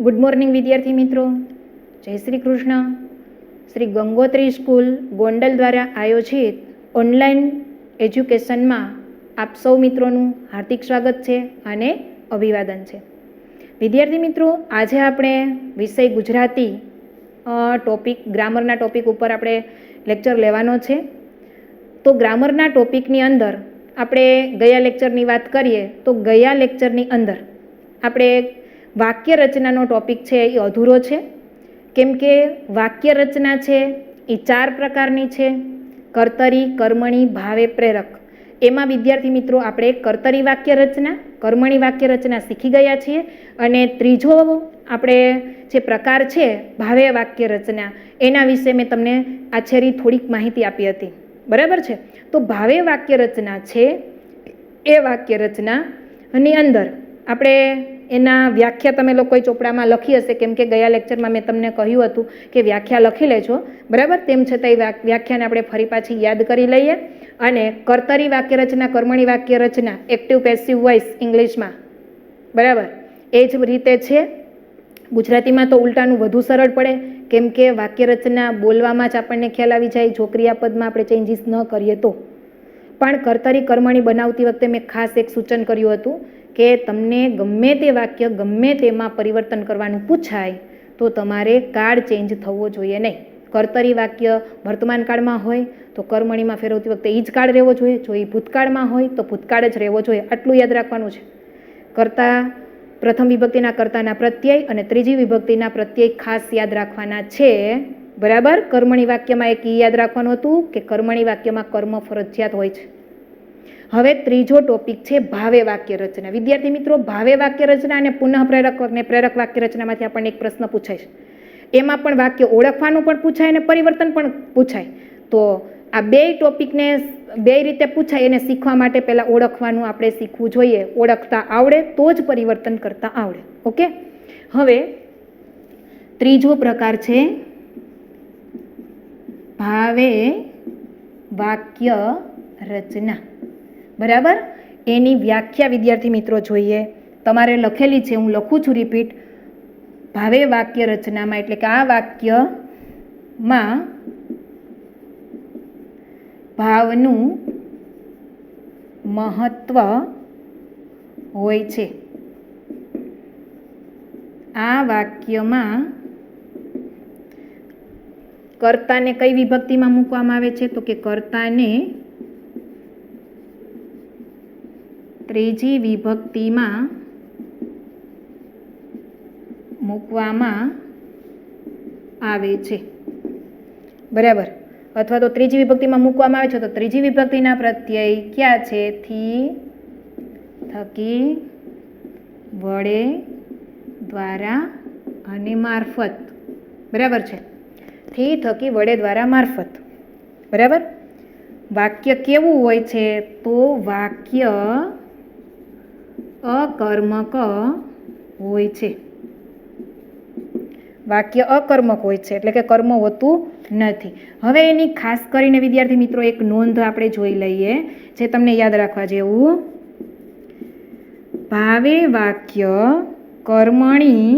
Good morning વિદ્યાર્થી મિત્રો, જય શ્રી કૃષ્ણ. શ્રી ગંગોત્રી સ્કૂલ ગોંડલ દ્વારા આયોજિત ઓનલાઈન એજ્યુકેશનમાં આપ સૌ મિત્રોનું હાર્દિક સ્વાગત છે અને અભિવાદન છે. વિદ્યાર્થી મિત્રો, આજે આપણે વિષય ગુજરાતી ટોપિક ગ્રામરના ટોપિક ઉપર આપણે લેક્ચર લેવાનો છે. તો ગ્રામરના ટોપિકની અંદર આપણે ગયા લેક્ચરની વાત કરીએ તો ગયા લેક્ચરની અંદર આપણે વાક્ય રચનાનો ટોપિક છે એ અધૂરો છે, કેમ કે વાક્ય રચના છે એ 4 પ્રકારની છે: કર્તરી, કર્મણી, ભાવે, પ્રેરક. એમાં વિદ્યાર્થી મિત્રો આપણે કર્તરી વાક્ય રચના, કર્મણી વાક્ય રચના શીખી ગયા છીએ અને ત્રીજો આપણે જે પ્રકાર છે ભાવે વાક્ય રચના, એના વિશે મેં તમને આછેરી થોડીક માહિતી આપી હતી. બરાબર છે? તો ભાવે વાક્ય રચના છે એ વાક્ય રચનાની અંદર આપણે એના વ્યાખ્યા તમે લોકોએ ચોપડામાં લખી હશે, કેમ કે ગયા લેક્ચરમાં મેં તમને કહ્યું હતું કે વ્યાખ્યા લખી લેજો. બરાબર? તેમ છતાં એ વ્યાખ્યાને આપણે ફરી પાછી યાદ કરી લઈએ. અને કર્તરી વાક્ય રચના, કર્મણી વાક્ય રચના, એક્ટિવ પેસિવ વોઇસ ઇંગ્લિશમાં, બરાબર, એ જ રીતે છે. ગુજરાતીમાં તો ઉલટાનું વધુ સરળ પડે, કેમ કે વાક્ય રચના બોલવામાં જ આપણને ખ્યાલ આવી જાય, જો ક્રિયાપદમાં આપણે ચેન્જીસ ન કરીએ તો. પણ કર્તરી કર્મણી બનાવતી વખતે મેં ખાસ એક સૂચન કર્યું હતું કે તમને ગમે તે વાક્ય ગમે તેમાં પરિવર્તન કરવાનું પૂછાય તો તમારે કાળ ચેન્જ થવો જોઈએ નહીં. કર્તરી વાક્ય વર્તમાન કાળમાં હોય તો કર્મણીમાં ફેરવતી વખતે એ જ કાળ રહેવો જોઈએ, જો એ ભૂતકાળમાં હોય તો ભૂતકાળ જ રહેવો જોઈએ. આટલું યાદ રાખવાનું છે. કર્તા, પ્રથમ વિભક્તિના કર્તાના પ્રત્યય અને ત્રીજી વિભક્તિના પ્રત્યય ખાસ યાદ રાખવાના છે. બરાબર? કર્મણી વાક્યમાં એક યાદ રાખવાનું હતું કે કર્મણી વાક્યમાં કર્મ ફરજિયાત હોય છે. હવે ત્રીજો ટોપિક છે ભાવે વાક્ય રચના. વિદ્યાર્થી મિત્રો, ભાવે વાક્ય રચના અને પુનઃ પ્રેરક અને પ્રેરક વાક્ય રચનામાંથી આપણને એક પ્રશ્ન પૂછાય છે. એમાં પણ વાક્ય ઓળખવાનું પણ પૂછાય અને પરિવર્તન પણ પૂછાય. તો આ બે ટોપિકને બે રીતે પૂછાય, એને શીખવા માટે પહેલાં ઓળખવાનું આપણે શીખવું જોઈએ. ઓળખતા આવડે તો જ પરિવર્તન કરતા આવડે. ઓકે? હવે ત્રીજો પ્રકાર છે ભાવે વાક્ય રચના. બરાબર? એની વ્યાખ્યા વિદ્યાર્થી મિત્રો જોઈએ. તમારે લખેલી છે, હું લખું છું રિપીટ. ભાવે વાક્ય રચનામાં એટલે કે આ વાક્યમાં ભાવનું મહત્વ હોય છે. આ વાક્યમાં કર્તાને કઈ વિભક્તિમાં મૂકવામાં આવે છે? તો કે કર્તાને ત્રીજી વિભક્તિમાં મૂકવામાં આવે છે. બરાબર? અથવા તો ત્રીજી વિભક્તિમાં મૂકવામાં આવે છે તો ત્રીજી વિભક્તિના પ્રત્યય ક્યાં છે? થી, થકી, વડે, દ્વારા અને મારફત. બરાબર છે? થી, થકી, વડે, દ્વારા, મારફત. બરાબર? વાક્ય કેવું હોય છે? તો વાક્ય અકર્મક હોય છે. વાક્ય અકર્મક હોય છે એટલે કે કર્મ હોતું નથી. હવે એની ખાસ કરીને વિદ્યાર્થી મિત્રો એક નોંધ આપણે જોઈ લઈએ જે તમને યાદ રાખવા જેવું. ભાવે વાક્ય કર્મણી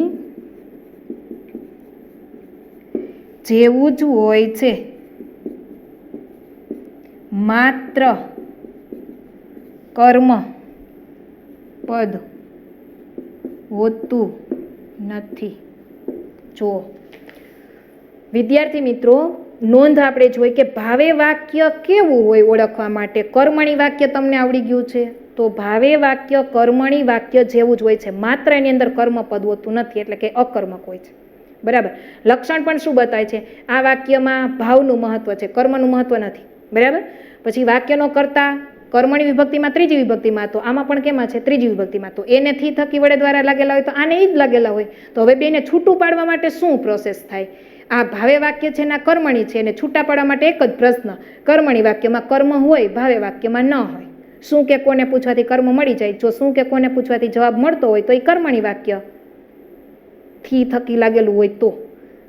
જેવું જ હોય છે, માત્ર કર્મ પદ હોતું નથી. જો વિદ્યાર્થી મિત્રો, નોંધ આપણે જોઈ કે ભાવે વાક્ય કેવું હોય ઓળખવા માટે. કર્મણી વાક્ય તમને આવડી ગયું છે તો ભાવે વાક્ય કર્મણી વાક્ય જેવું જ હોય છે, માત્ર એની અંદર કર્મ પદ હોતું નથી, એટલે કે અકર્મક હોય છે. બરાબર? લક્ષણ પણ શું બતાવે છે? આ વાક્યમાં ભાવનું મહત્વ છે, કર્મનું મહત્વ નથી. બરાબર? પછી વાક્યનો કર્તા કર્મણી વિભક્તિમાં ત્રીજી વિભક્તિમાં, તો આમાં પણ કેમાં છે? ત્રીજી વિભક્તિમાં. તો એને થી, થકી, વડે, દ્વારા લાગેલા હોય તો આને ઈ જ લાગેલા હોય. તો હવે બેને છૂટું પાડવા માટે શું પ્રોસેસ થાય? આ ભાવે વાક્ય છે ના કર્મણી છે, એને છૂટા પાડવા માટે એક જ પ્રશ્ન. કર્મણી વાક્યમાં કર્મ હોય, ભાવે વાક્યમાં ન હોય. શું કે કોને પૂછવાથી કર્મ મળી જાય? જો શું કે કોને પૂછવાથી જવાબ મળતો હોય તો એ કર્મણી વાક્ય થી, થકી લાગેલું હોય તો,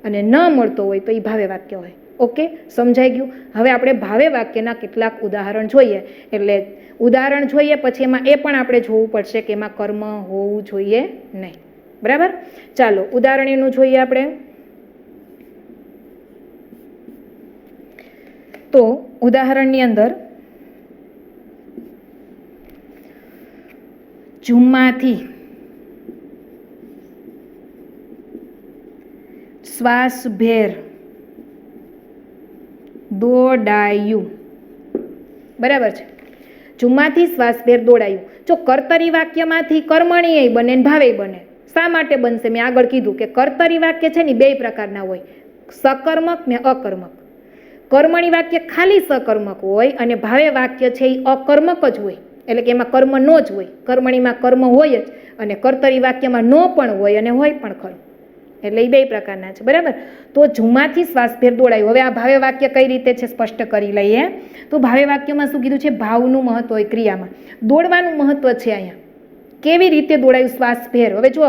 અને ન મળતો હોય તો એ ભાવે વાક્ય હોય. ઓકે? સમજાઈ ગયું? હવે આપણે ભાવે વાક્યના કેટલાક ઉદાહરણ જોઈએ. એટલે ઉદાહરણ જોઈએ પછી એમાં એ પણ આપણે જોવું પડશે કે એમાં કર્મ હોવું જોઈએ નહીં. બરાબર. ચાલો ઉદાહરણ એનું જોઈએ આપણે. તો ઉદાહરણની અંદર જુમ્માથી શ્વાસભેર દોડાયું. બરાબર છે. જુમ્માથી શ્વાસભેર દોડાયું. જો કર્તરી વાક્યમાંથી કર્મણીય બને ને ભાવે બને. શા માટે બનશે? મેં આગળ કીધું કે કર્તરી વાક્ય છે ને બે પ્રકારના હોય, સકર્મક ને અકર્મક. કર્મણી વાક્ય ખાલી સકર્મક હોય અને ભાવે વાક્ય છે એ અકર્મક જ હોય, એટલે કે એમાં કર્મ નો જ હોય. કર્મણીમાં કર્મ હોય જ અને કર્તરી વાક્યમાં નો પણ હોય અને હોય પણ ખરું. એટલે એ બે પ્રકારના છે. બરાબર. તો જુમ્માથી શ્વાસભેર દોડાયું. હવે આ ભાવે વાક્ય કઈ રીતે છે સ્પષ્ટ કરી લઈએ. તો ભાવે વાક્યમાં શું કીધું છે? ભાવનું મહત્વ હોય ક્રિયામાં, દોડવાનું મહત્વ છે. અહીંયા કેવી રીતે દોડાયું શ્વાસભેર. હવે જો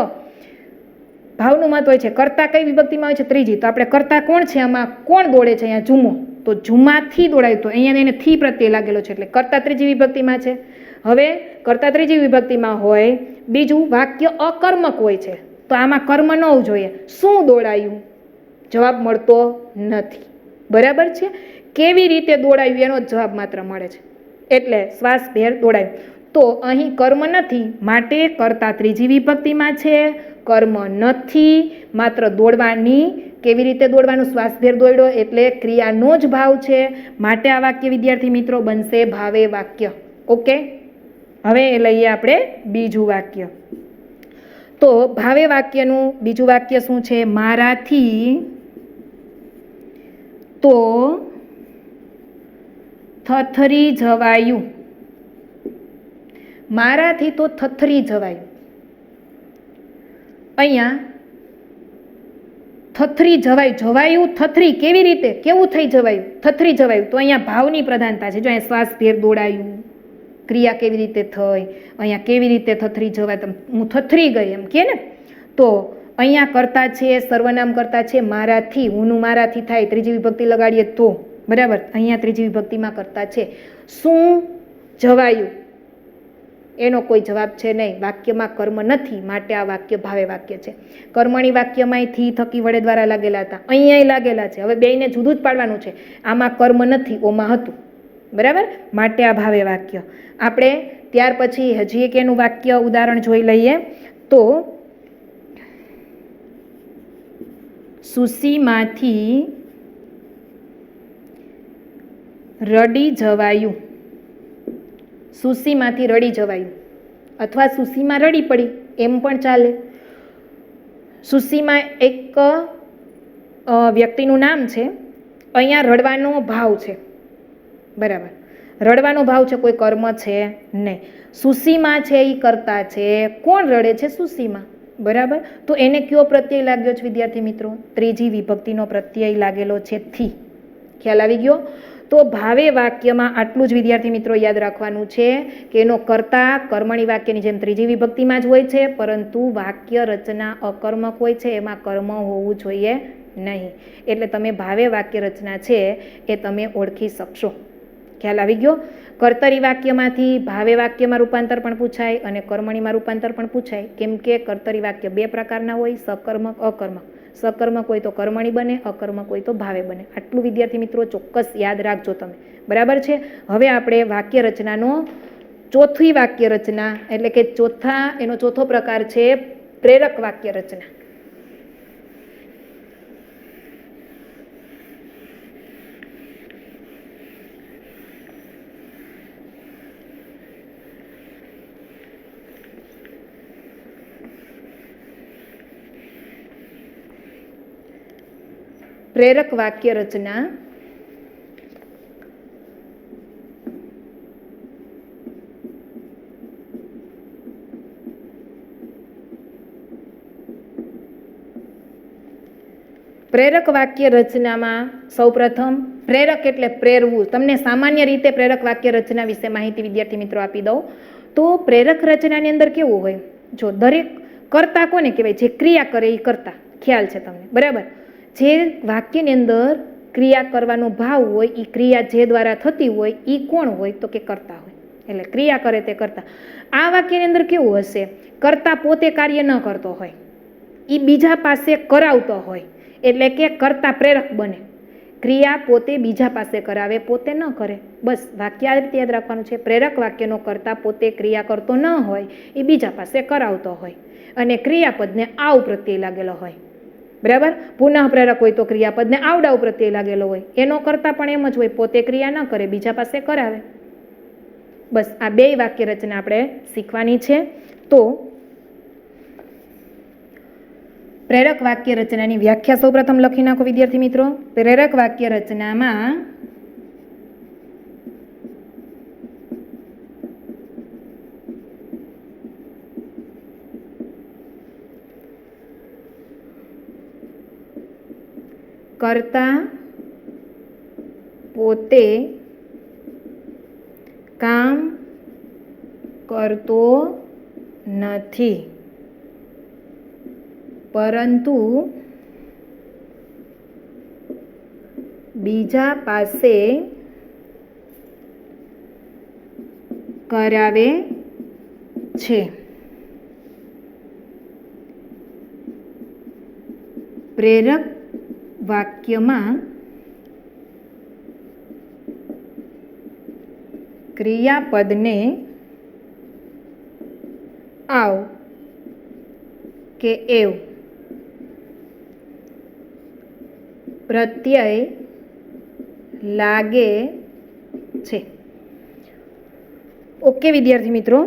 ભાવનું મહત્વ હોય છે. કર્તા કઈ વિભક્તિમાં હોય છે? ત્રીજી. તો આપણે કર્તા કોણ છે? આમાં કોણ દોડે છે? અહીંયા જુમ્મો. તો જુમ્માથી દોડાયું. તો અહીંયા એને થી પ્રત્યય લાગેલો છે એટલે કર્તા ત્રીજી વિભક્તિમાં છે. હવે કર્તા ત્રીજી વિભક્તિમાં હોય, બીજું વાક્ય અકર્મક હોય છે, તો આમાં કર્મ ન હોવું જોઈએ. શું દોડાયું? જવાબ મળતો નથી. બરાબર છે. કેવી રીતે દોડાયું એનો જવાબ માત્ર મળે છે. એટલે શ્વાસભેર દોડાયું. તો અહીં કર્મ નથી માટે કર્તા ત્રીજી વિભક્તિમાં છે. કર્મ નથી, માત્ર દોડવાની. કેવી રીતે દોડવાનું? શ્વાસભેર દોડ્યો એટલે ક્રિયાનો જ ભાવ છે. માટે આ વાક્ય વિદ્યાર્થી મિત્રો બનશે ભાવે વાક્ય. ઓકે. હવે લઈએ આપણે બીજું વાક્ય. તો ભાવે વાક્યનું બીજું વાક્ય શું છે? મારાથી તો થથરી જવાયું. મારાથી તો થથરી જવાયું. અહીંયા થથરી જવાયું. જવાયું થથરી. કેવી રીતે? કેવું થઈ જવાયું? થથરી જવાયું. તો અહીંયા ભાવની પ્રધાનતા છે. જો અહીંયા શ્વાસભેર દોડાયું, ક્રિયા કેવી રીતે થઈ, અહીંયા કેવી રીતે થથરી જવાય, હું થથરી ગઈ એમ કે ને. તો અહીંયા કરતા છે, સર્વનામ કરતા છે મારાથી. હુંનું મારાથી થાય, ત્રીજી વિભક્તિ લગાડીએ તો. બરાબર. અહીંયા ત્રીજી વિભક્તિમાં કરતા છે. શું જવાયું? એનો કોઈ જવાબ છે નહીં. વાક્યમાં કર્મ નથી માટે આ વાક્ય ભાવે વાક્ય છે. કર્મણી વાક્યમાં થી થકી વડે દ્વારા લાગેલા હતા, અહીંયા લાગેલા છે. હવે બેયને જુદું જ પાડવાનું છે. આમાં કર્મ નથી, ઓમાં હતું. બરાબર. માટે આ ભાવે વાક્ય. આપણે ત્યાર પછી હજી એક એનું વાક્ય ઉદાહરણ જોઈ લઈએ. તો સુશીમાંથી રડી જવાયું. સુશીમાંથી રડી જવાયું અથવા સુશીમાં રડી પડી એમ પણ ચાલે. સુશીમાં એક વ્યક્તિનું નામ છે. અહીંયા રડવાનો ભાવ છે. બરાબર. રડવાનો ભાવ છે, કોઈ કર્મ છે નહીં. સુશીમાં છે એ કરતા છે. કોણ રડે છે? સુશીમાં. બરાબર. તો એને કયો પ્રત્યય લાગ્યો છે વિદ્યાર્થી મિત્રો? ત્રીજી વિભક્તિનો પ્રત્યય લાગેલો છે થી. ખ્યાલ આવી ગયો? તો ભાવે વાક્યમાં આટલું જ વિદ્યાર્થી મિત્રો યાદ રાખવાનું છે કે એનો કર્તા કર્મણી વાક્યની જેમ ત્રીજી વિભક્તિમાં જ હોય છે, પરંતુ વાક્ય રચના અકર્મક હોય છે, એમાં કર્મ હોવું જોઈએ નહીં. એટલે તમે ભાવે વાક્ય રચના છે એ તમે ઓળખી શકશો. ખ્યાલ આવી ગયો? કર્તરી વાક્યમાંથી ભાવે વાક્યમાં રૂપાંતર પણ પૂછાય અને કર્મણીમાં રૂપાંતર પણ પૂછાય. કેમ કે કર્તરી વાક્ય બે પ્રકારના હોય, સકર્મક, અકર્મક. સકર્મક હોય તો કર્મણી બને, અકર્મક હોય તો ભાવે બને. આટલું વિદ્યાર્થી મિત્રો ચોક્કસ યાદ રાખજો તમે. બરાબર છે. હવે આપણે વાક્ય રચનાનો ચોથી વાક્ય રચના એટલે કે એનો ચોથો પ્રકાર છે પ્રેરક વાક્ય રચના. પ્રેરક વાક્ય રચના પ્રેરક વાક્ય રચનામાં સૌપ્રથમ પ્રેરક એટલે પ્રેરવું. તમને સામાન્ય રીતે પ્રેરક વાક્ય રચના વિશે માહિતી વિદ્યાર્થી મિત્રો આપી દઉં તો પ્રેરક રચનાની અંદર કેવું હોય? જો દરેક કર્તા કોને કહેવાય? જે ક્રિયા કરે એ કર્તા. ખ્યાલ છે તમને? બરાબર. જે વાક્યની અંદર ક્રિયા કરવાનો ભાવ હોય એ ક્રિયા જે દ્વારા થતી હોય એ કોણ હોય? તો કે કર્તા હોય. એટલે ક્રિયા કરે તે કર્તા. આ વાક્યની અંદર કેવું હશે? કર્તા પોતે કાર્ય ન કરતો હોય. એ બીજા પાસે કરાવતો હોય એટલે કે કર્તા પ્રેરક બને. ક્રિયા પોતે બીજા પાસે કરાવે, પોતે ન કરે. બસ વાક્ય આ રીતે યાદ રાખવાનું છે. પ્રેરક વાક્યનો કર્તા પોતે ક્રિયા કરતો ન હોય, એ બીજા પાસે કરાવતો હોય અને ક્રિયાપદને આવ પ્રત્યે લાગેલો હોય. બરાબર. પુનઃ પ્રેરક હોય તો ક્રિયાપદને આવડાવ પ્રત્યે લાગેલો હોય. એનો કર્તા પણ એમ જ હોય, પોતે ક્રિયા ન કરે, બીજા પાસે કરાવે. બસ આ બે વાક્ય રચના આપણે શીખવાની છે. તો પ્રેરક વાક્ય રચનાની વ્યાખ્યા સૌપ્રથમ લખી નાખો વિદ્યાર્થી મિત્રો. પ્રેરક વાક્ય રચનામાં કર્તા પોતે કામ કરતો નથી, પરંતુ બીજા પાસે કરાવે છે. પ્રેરક વાક્યમાં ક્રિયાપદને આવ કે એવ પ્રત્યય લાગે છે. ઓકે વિદ્યાર્થી મિત્રો,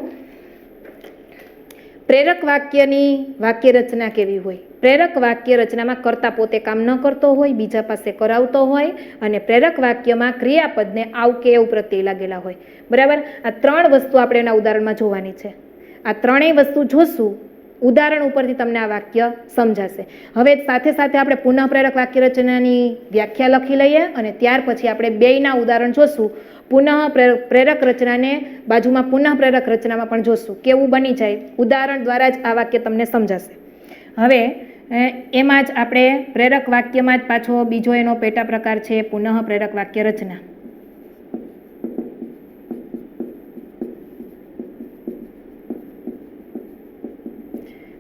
પ્રેરક વાક્યની વાક્ય રચના કેવી હોય? પ્રેરક વાક્ય રચનામાં કર્તા પોતે કામ ન કરતો હોય, બીજા પાસે કરાવતો હોય અને પ્રેરક વાક્યમાં ક્રિયાપદને આવ કે એવ પ્રત્યય લાગેલા હોય. બરાબર. આ ત્રણ વસ્તુ આપણે એના ઉદાહરણમાં જોવાની છે. આ ત્રણેય વસ્તુ જોશું, ઉદાહરણ ઉપરથી તમને આ વાક્ય સમજાશે. હવે સાથે સાથે આપણે પુનઃ પ્રેરક વાક્ય રચનાની વ્યાખ્યા લખી લઈએ અને ત્યાર પછી આપણે બેયના ઉદાહરણ જોશું. પુનઃ પ્રેરક રચનાને બાજુમાં પુનઃ પ્રેરક રચનામાં પણ જોશું કેવું બની જાય. ઉદાહરણ દ્વારા જ આ વાક્ય તમને સમજાશે. હવે એમાં જ આપણે પ્રેરક વાક્યમાં જ પાછો બીજો એનો પેટા પ્રકાર છે પુનઃ પ્રેરક વાક્ય રચના.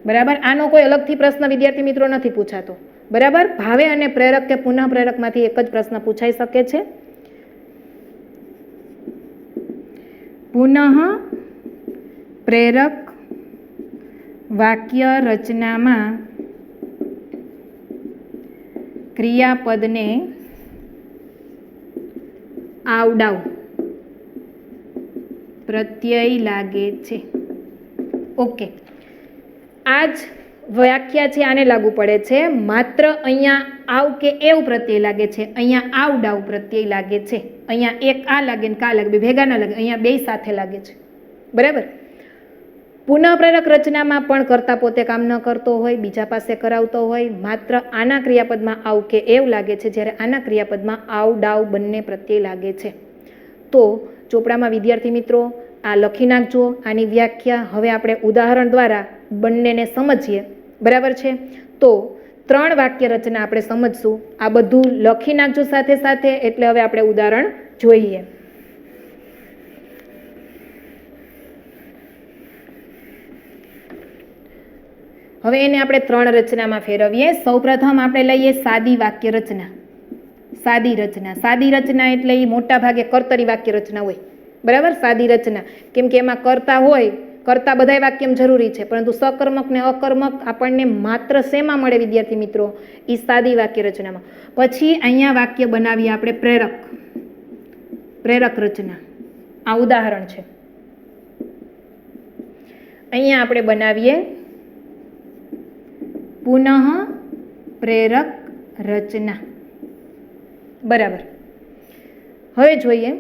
બરાબર. આનો કોઈ અલગથી પ્રશ્ન વિદ્યાર્થી મિત્રો નથી પૂછાતો. બરાબર. ભાવે અને પ્રેરક કે પુનઃ પ્રેરકમાંથી એક જ પ્રશ્ન પૂછાઈ શકે છે. પુનઃ પ્રેરક વાક્ય રચનામાં ક્રિયાપદને આવડાવ પ્રત્યય લાગે છે. ઓકે. આ જ વ્યાખ્યા છે, આને લાગુ પડે છે. માત્ર અહીંયા આવ કે એવ પ્રત્યય લાગે છે, અહીંયા આવડાવ પ્રત્યય લાગે છે. અહીંયા એક આ લાગે ને કા લાગે, બે ભેગા ના લાગે, અહીંયા બે સાથે લાગે છે. બરાબર. પુનઃ પ્રેરક રચનામાં પણ કર્તા પોતે કામ ન કરતો હોય, બીજા પાસે કરાવતો હોય. માત્ર આના ક્રિયાપદમાં આવ કે એવ લાગે છે, જ્યારે આના ક્રિયાપદમાં આવ ડાવ બંને પ્રત્યય લાગે છે. તો ચોપડામાં વિદ્યાર્થી મિત્રો આ લખી નાખજો આની વ્યાખ્યા. હવે આપણે ઉદાહરણ દ્વારા બંનેને સમજીએ. બરાબર છે. તો ત્રણ વાક્ય રચના આપણે સમજશું. આ બધું લખી નાખજો સાથે સાથે, એટલે હવે આપણે ઉદાહરણ જોઈએ. હવે એને આપણે ત્રણ રચનામાં ફેરવીએ. સૌપ્રથમ આપણે લઈએ સાદી વાક્ય રચના. સાદી રચના. સાદી રચના એટલે એ મોટા ભાગે કર્તરી વાક્ય રચના હોય. બરાબર. સાદી રચના કેમ કે એમાં કર્તા હોય, કર્તા બધાય વાક્યમાં જરૂરી છે, પરંતુ સકર્મક ને અકર્મક આપણને માત્ર શેમાં મળે વિદ્યાર્થી મિત્રો? એ સાદી વાક્ય રચનામાં. પછી અહીંયા વાક્ય બનાવીએ આપણે પ્રેરક. પ્રેરક રચના. આ ઉદાહરણ છે. અહીંયા આપણે બનાવીએ પુનઃ પ્રેરક રચના. બરાબર. હવે જોઈએ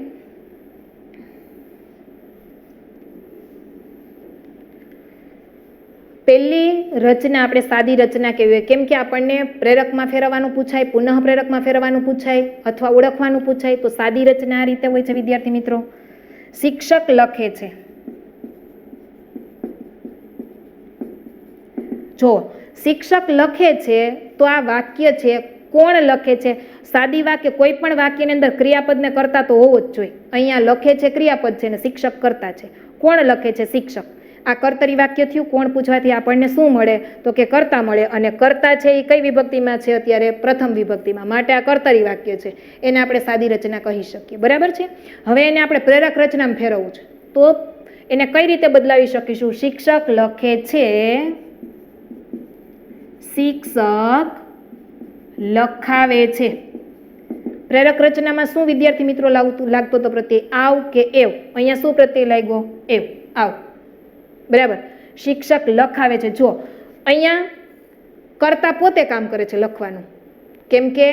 પહેલી રચના આપણે સાદી રચના કહેવી. કેમ કે આપણને પ્રેરકમાં ફેરવવાનું પૂછાય, પુનઃ પ્રેરકમાં ફેરવવાનું પૂછાય અથવા ઓળખવાનું પૂછાય. તો સાદી રચના આ રીતે હોય છે વિદ્યાર્થી મિત્રો. શિક્ષક લખે છે. જો શિક્ષક લખે છે તો આ વાક્ય છે, કોણ લખે છે? સાદી વાક્ય, કોઈ પણ વાક્યની અંદર ક્રિયાપદને કરતા તો હોવો જ જોઈએ. અહીંયા લખે છે ક્રિયાપદ છે ને શિક્ષક કરતા છે. કોણ લખે છે? શિક્ષક. આ કર્તરી વાક્ય થયું. કોણ પૂછવાથી આપણને શું મળે? તો કે કર્તા મળે. અને કર્તા છે એ કઈ વિભક્તિમાં છે? અત્યારે પ્રથમ વિભક્તિમાં. માટે આ કર્તરી વાક્ય છે. એને આપણે સાદી રચના કહી શકીએ. બરાબર છે. હવે એને આપણે પ્રેરક રચનામાં ફેરવવું છે. તો એને કઈ રીતે બદલાવી શકીશું? શિક્ષક લખે છે, શિક્ષક લખાવે છે. પ્રેરક રચનામાં શું વિદ્યાર્થી મિત્રો લાગતો તો પ્રત્યય? આવ કે એવ? અહીંયા શું પ્રત્યય લાગ્યો? એવ, આવ. બરાબર. શિક્ષક લખાવે છે. જો અહીંયા કર્તા પોતે કામ કરે છે લખવાનું, કેમ કે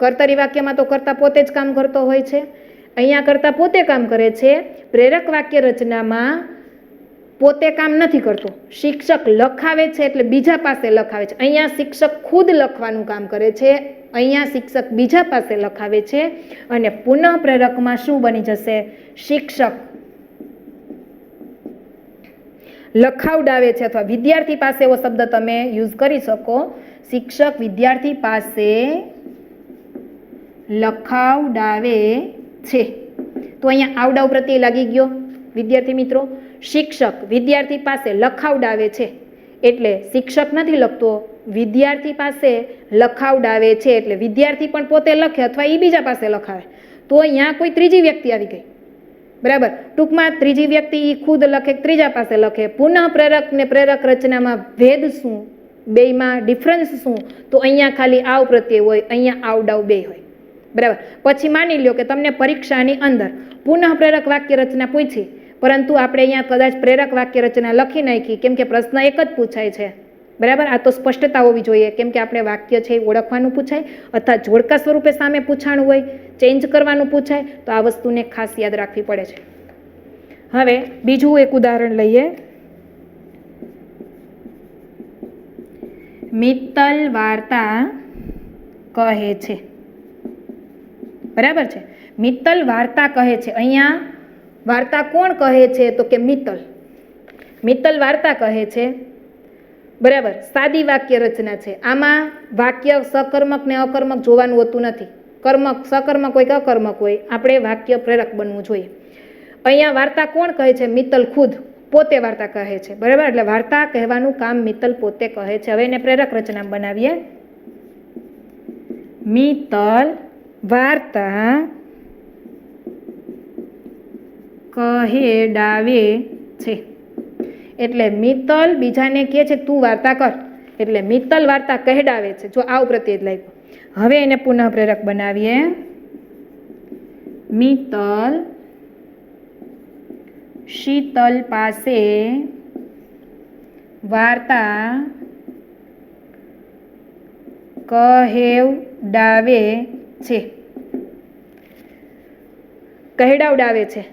કર્તરી વાક્યમાં તો કર્તા પોતે જ કામ કરતો હોય છે. અહીંયા કર્તા પોતે કામ કરે છે. પ્રેરક વાક્ય રચનામાં પોતે કામ નથી કરતો. શિક્ષક લખાવે છે એટલે બીજા પાસે લખાવે છે. અહીંયા શિક્ષક ખુદ લખવાનું કામ કરે છે, અહીંયા શિક્ષક બીજા પાસે લખાવે છે. અને પુનઃ પ્રેરકમાં શું બની જશે? શિક્ષક લખાવડાવે છે, અથવા વિદ્યાર્થી પાસે એવો શબ્દ તમે યુઝ કરી શકો. શિક્ષક વિદ્યાર્થી પાસે લખાવડાવે છે. તો અહીંયા આવડાવ પ્રત્યય લાગી ગયો વિદ્યાર્થી મિત્રો. શિક્ષક વિદ્યાર્થી પાસે લખાવડાવે છે એટલે શિક્ષક નથી લખતો, વિદ્યાર્થી પાસે લખાવડાવે છે એટલે વિદ્યાર્થી પણ પોતે લખે અથવા એ બીજા પાસે લખાવે. તો અહીંયા કોઈ ત્રીજી વ્યક્તિ આવી ગઈ. બરાબર. ટૂંકમાં ત્રીજી વ્યક્તિ એ ખુદ લખે, ત્રીજા પાસે લખે. પુનઃ પ્રેરક ને પ્રેરક રચનામાં ભેદ શું? બેયમાં ડિફરન્સ શું? તો અહીંયા ખાલી આવ પ્રત્યય હોય, અહીંયા આવડાવ બે હોય. બરાબર. પછી માની લ્યો કે તમને પરીક્ષાની અંદર પુનઃ પ્રેરક વાક્ય રચના પૂછી, પરંતુ આપણે અહીંયા કદાચ પ્રેરક વાક્ય રચના લખી નાખી, કેમ કે પ્રશ્ન એક જ પૂછાય છે. બરાબર. આ તો સ્પષ્ટતા હોવી જોઈએ, કેમ કે આપણે વાક્ય છે એ ઓળખવાનું પૂછાય, અથવા જોડકા સ્વરૂપે સામે પૂછાણું હોય, ચેન્જ કરવાનું પૂછાય, તો આ વસ્તુને ખાસ યાદ રાખવી પડે છે. હવે બીજું એક ઉદાહરણ લઈએ. મિત્તલ વાર્તા કહે છે. બરાબર છે. મિત્તલ વાર્તા કહે છે. અહીંયા વાર્તા કોણ કહે છે? તો કે મિત્તલ. મિત્તલ વાર્તા કહે છે. બરાબર. સાદી વાક્ય રચના છે. આમાં વાક્ય સકર્મક ને અકર્મક જોવાનું હોતું નથી. સકર્મક હોય કે અકર્મક હોય, આપણે વાક્ય પ્રેરક બનવું જોઈએ. અહીંયા વાર્તા કોણ કહે છે? મિત્તલ ખુદ પોતે વાર્તા કહે છે. બરાબર. એટલે વાર્તા કહેવાનું કામ મિત્તલ પોતે કહે છે. હવે એને પ્રેરક રચના બનાવીએ. મિત્તલ વાર્તા કહેડાવે છે. એટલે મિત્તલ બીજાને કહે છે તું વાર્તા કર, એટલે મિત્તલ વાર્તા કહેડાવે છે. જો આવ પ્રત્યય જ લાગ્યો. હવે એને પુનઃ પ્રેરક બનાવીએ. મિત્તલ શીતલ પાસે વાર્તા કહેવડાવે છે. કહેડાવડાવે છે.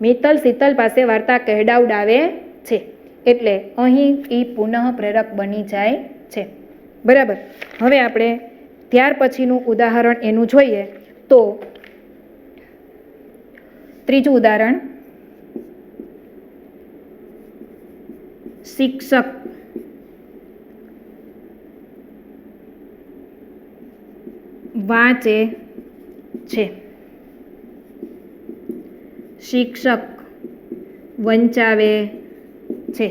મિત્તલ શીતલ પાસે વાર્તા કહેડાવડાવે છે. એટલે અહીં એ પુનઃ પ્રેરક બની જાય છે. બરાબર. હવે આપણે ત્યાર પછીનું ઉદાહરણ એનું જોઈએ. તો ત્રીજું ઉદાહરણ, શિક્ષક વાંચે છે. શિક્ષક વંચાવે છે.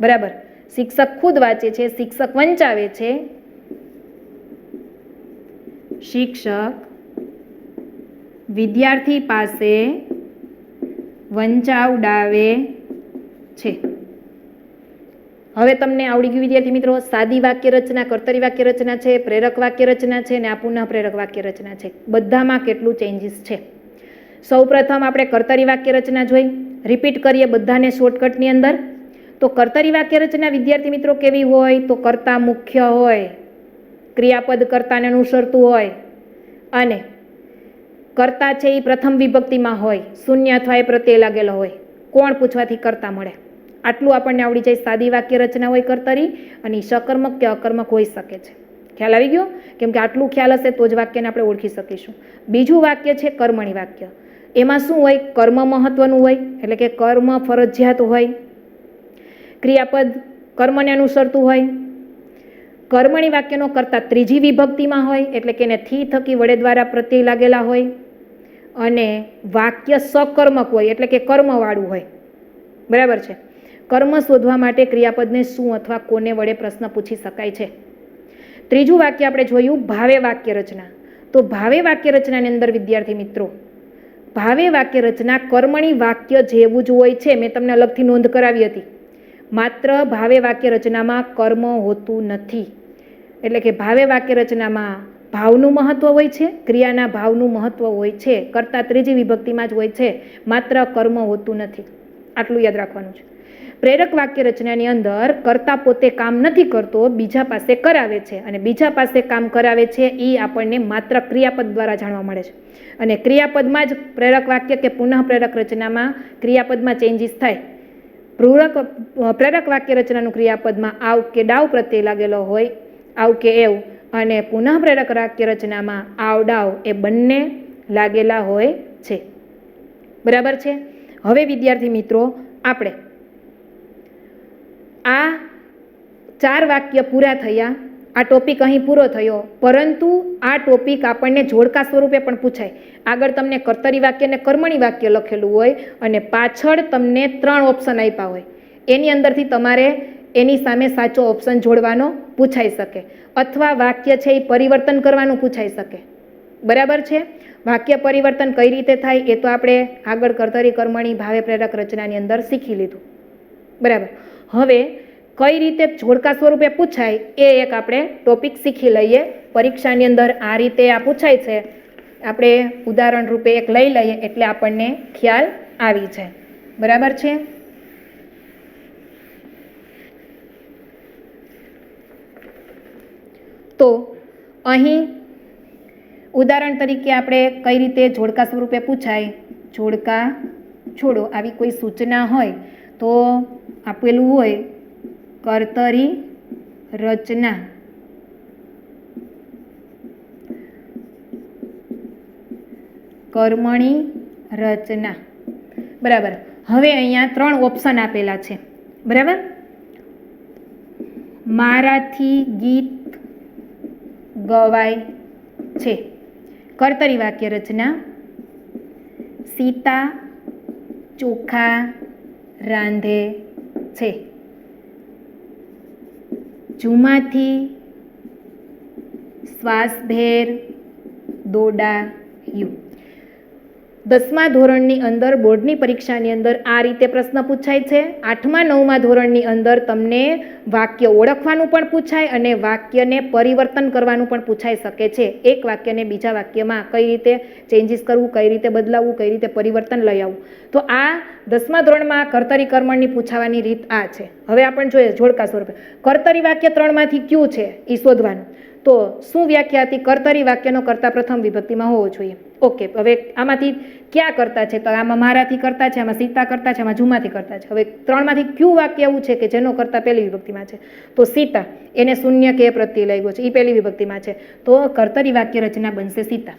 બરાબર. શિક્ષક ખુદ વાંચે છે, શિક્ષક વંચાવે છે. શિક્ષક વિદ્યાર્થી પાસે વંચાવડાવે છે. હવે તમને આવડી ગયું વિદ્યાર્થી મિત્રો. સાદી વાક્ય રચના, કર્તરી વાક્ય રચના છે, પ્રેરક વાક્ય રચના છે, અને આ પુનઃ પ્રેરક વાક્ય રચના છે. બધામાં કેટલું ચેન્જીસ છે. સૌપ્રથમ આપણે કર્તરી વાક્ય રચના જોઈ. રિપીટ કરીએ બધાને શોર્ટકટની અંદર. તો કર્તરી વાક્ય રચના વિદ્યાર્થી મિત્રો કેવી હોય? તો કર્તા મુખ્ય હોય, ક્રિયાપદ કર્તાને અનુસરતું હોય, અને કર્તા છે એ પ્રથમ વિભક્તિમાં હોય, શૂન્ય અથવા એ પ્રત્યય લાગેલો હોય. કોણ પૂછવાથી કર્તા મળે. આટલું આપણને આવડી જાય. સાદી વાક્ય રચના હોય કર્તરી, અને સકર્મક કે અકર્મક હોઈ શકે છે. ખ્યાલ આવી ગયો? કેમ કે આટલું ખ્યાલ હશે તો જ વાક્યને આપણે ઓળખી શકીશું. બીજું વાક્ય છે કર્મણી વાક્ય. એમાં શું હોય? કર્મ મહત્વનું હોય, એટલે કે કર્મ ફરજિયાત હોય, ક્રિયાપદ કર્મને અનુસરતું હોય. કર્મણી વાક્યનો કર્તા ત્રીજી વિભક્તિમાં હોય, એટલે કે એને થી થકી વડે દ્વારા પ્રત્યય લાગેલા હોય, અને વાક્ય સકર્મક હોય, એટલે કે કર્મવાળું હોય. બરાબર છે. કર્મ શોધવા માટે ક્રિયાપદને શું અથવા કોને વડે પ્રશ્ન પૂછી શકાય છે. ત્રીજું વાક્ય આપણે જોયું ભાવે વાક્ય રચના. તો ભાવે વાક્ય રચનાની અંદર વિદ્યાર્થી મિત્રો ભાવે વાક્ય રચના કર્મણી વાક્ય જેવું જ હોય છે. મેં તમને અલગથી નોંધ કરાવી હતી. માત્ર ભાવે વાક્ય રચનામાં કર્મ હોતું નથી. એટલે કે ભાવે વાક્ય રચનામાં ભાવનું મહત્વ હોય છે, ક્રિયાના ભાવનું મહત્વ હોય છે, કરતા ત્રીજી વિભક્તિમાં જ હોય છે, માત્ર કર્મ હોતું નથી. આટલું યાદ રાખવાનું છે. પ્રેરક વાક્ય રચનાની અંદર કર્તા પોતે કામ નથી કરતો, બીજા પાસે કરાવે છે, અને બીજા પાસે કામ કરાવે છે એ આપણને માત્ર ક્રિયાપદ દ્વારા જાણવા મળે છે. અને ક્રિયાપદમાં જ પ્રેરક વાક્ય કે પુનઃ પ્રેરક રચનામાં ક્રિયાપદમાં ચેન્જીસ થાય. પ્રેરક વાક્ય રચનાનું ક્રિયાપદમાં આવ કે ડાવ પ્રત્યય લાગેલો હોય, આવ કે એવ, અને પુનઃ પ્રેરક વાક્ય રચનામાં આવ ડાવ એ બંને લાગેલા હોય છે. બરાબર છે. હવે વિદ્યાર્થી મિત્રો આપણે આ 4 વાક્ય પૂરા થયા. આ ટોપિક અહીં પૂરો થયો, પરંતુ આ ટોપિક આપણને જોડકા સ્વરૂપે પણ પૂછાય. આગળ તમને કર્તરી વાક્ય અને કર્મણી વાક્ય લખેલું હોય અને પાછળ તમને 3 ઓપ્શન આપ્યા હોય. એની અંદરથી તમારે એની સામે સાચો ઓપ્શન જોડવાનો પૂછાઈ શકે, અથવા વાક્ય છે એ પરિવર્તન કરવાનું પૂછાઈ શકે. બરાબર છે. વાક્ય પરિવર્તન કઈ રીતે થાય એ તો આપણે આગળ કર્તરી કર્મણી ભાવે પ્રેરક રચનાની અંદર શીખી લીધું. બરાબર. હવે કઈ રીતે જોડકા સ્વરૂપે પૂછાય એ એક આપણે ટોપિક શીખી લઈએ. પરીક્ષાની અંદર આ રીતે આ પૂછાય છે, આપણે ઉદાહરણ રૂપે એક લઈ લઈએ એટલે આપણને ખ્યાલ આવી જાય. બરાબર છે. તો અહીં ઉદાહરણ તરીકે આપણે કઈ રીતે જોડકા સ્વરૂપે પૂછાય, જોડકા છોડો આવી કોઈ સૂચના હોય તો આપેલું હોય કર્તરી રચના કર્મણી રચના. બરાબર. હવે અહીંયા 3 ઓપ્શન આપેલા છે. બરાબર. મારાથી ગીત ગવાય છે, કર્તરી વાક્ય રચના. સીતા ચોખા રાંધે છે, જુમાથી શ્વાસભેર દોડાયું. 10મા ધોરણની અંદર બોર્ડની પરીક્ષાની અંદર આ રીતે પ્રશ્ન પૂછાય છે. 8મા 9મા ધોરણની અંદર તમને વાક્ય ઓળખવાનું પણ પૂછાય અને વાક્યને પરિવર્તન કરવાનું પણ પૂછાઈ શકે છે. એક વાક્યને બીજા વાક્યમાં કઈ રીતે ચેન્જીસ કરવું, કઈ રીતે બદલાવવું, કઈ રીતે પરિવર્તન લઈ આવવું. તો આ 10મા ધોરણમાં કર્તરી કર્મણની પૂછાવાની રીત આ છે. હવે આપણે જોઈએ જોડકા સ્વરૂપે. કર્તરી વાક્ય 3માંથી કયું છે એ શોધવાનું. તો શું વ્યાખ્યા હતી? કર્તરી વાક્યનો કર્તા પ્રથમ વિભક્તિમાં હોવો જોઈએ. ઓકે. હવે આમાંથી ક્યાં કરતા છે? તો આમાં મારાથી કરતા છે, આમાં સીતા કરતા છે, આમાં જુમાથી કરતા છે. હવે 3માંથી કયું વાક્ય એવું છે કે જેનો કરતા પહેલી વિભક્તિમાં છે? તો સીતા, એને શૂન્ય કે પ્રત્યય લાગ્યો છે, એ પહેલી વિભક્તિમાં છે, તો કર્તરી વાક્ય રચના બનશે સીતા.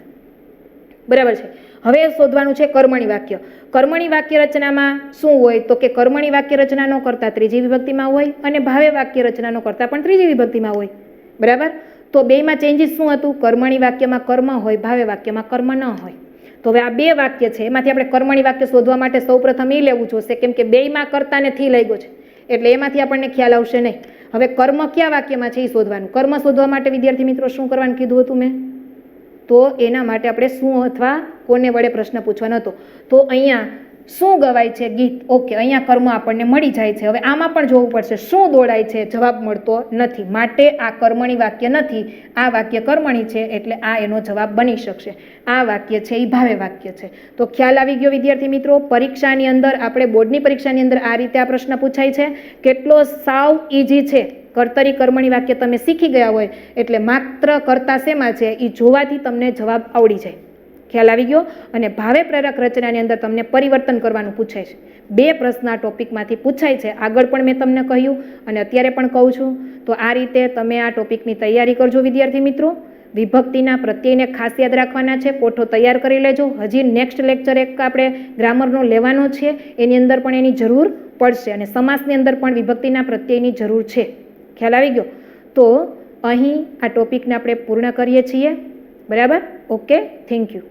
બરાબર છે. હવે શોધવાનું છે કર્મણી વાક્ય. કર્મણી વાક્ય રચનામાં શું હોય? તો કે કર્મણી વાક્ય રચનાનો કરતા ત્રીજી વિભક્તિમાં હોય અને ભાવે વાક્ય રચનાનો કરતા પણ ત્રીજી વિભક્તિમાં હોય. બરાબર. તો બેમાં ચેન્જીસ શું હતું? કર્મણી વાક્યમાં કર્મ હોય, ભાવે વાક્યમાં કર્મ ન હોય. તો હવે આ 2 વાક્ય છે, એમાંથી આપણે કર્મણી વાક્ય શોધવા માટે સૌપ્રથમ એ લેવું જોશે, કેમ કે બેયમાં કર્તાને થી લાગ્યો છે એટલે એમાંથી આપણને ખ્યાલ આવશે નહીં. હવે કર્મ કયા વાક્યમાં છે એ શોધવાનું. કર્મ શોધવા માટે વિદ્યાર્થી મિત્રો શું કરવાનું કીધું હતું મેં? તો એના માટે આપણે શું અથવા કોને વડે પ્રશ્ન પૂછવાનો હતો. તો અહીંયા શું ગવાય છે? ગીત. ઓકે. અહીંયા કર્મ આપણને મળી જાય છે. હવે આમાં પણ જોવું પડશે શું દોડાય છે, જવાબ મળતો નથી, માટે આ કર્મણી વાક્ય નથી, આ વાક્ય કર્મણી છે, એટલે આ એનો જવાબ બની શકશે. આ વાક્ય છે એ ભાવે વાક્ય છે. તો ખ્યાલ આવી ગયો વિદ્યાર્થી મિત્રો. પરીક્ષાની અંદર આપણે બોર્ડની પરીક્ષાની અંદર આ રીતે આ પ્રશ્ન પૂછાય છે. કેટલો સાવ ઈઝી છે. કર્તરી કર્મણી વાક્ય તમે શીખી ગયા હોય એટલે માત્ર કર્તા શેમાં છે એ જોવાથી તમને જવાબ આવડી જાય. ખ્યાલ આવી ગયો. અને ભાવે પ્રેરક રચનાની અંદર તમને પરિવર્તન કરવાનું પૂછાય છે. 2 પ્રશ્ન આ ટોપિકમાંથી પૂછાય છે. આગળ પણ મેં તમને કહ્યું અને અત્યારે પણ કહું છું. તો આ રીતે તમે આ ટોપિકની તૈયારી કરજો વિદ્યાર્થી મિત્રો. વિભક્તિના પ્રત્યયને ખાસ યાદ રાખવાના છે. કોઠો તૈયાર કરી લેજો. હજી નેક્સ્ટ લેક્ચર એક આપણે ગ્રામરનો લેવાનો છે, એની અંદર પણ એની જરૂર પડશે અને સમાસની અંદર પણ વિભક્તિના પ્રત્યયની જરૂર છે. ખ્યાલ આવી ગયો. તો અહીં આ ટોપિકને આપણે પૂર્ણ કરીએ છીએ. બરાબર. ઓકે. Thank you.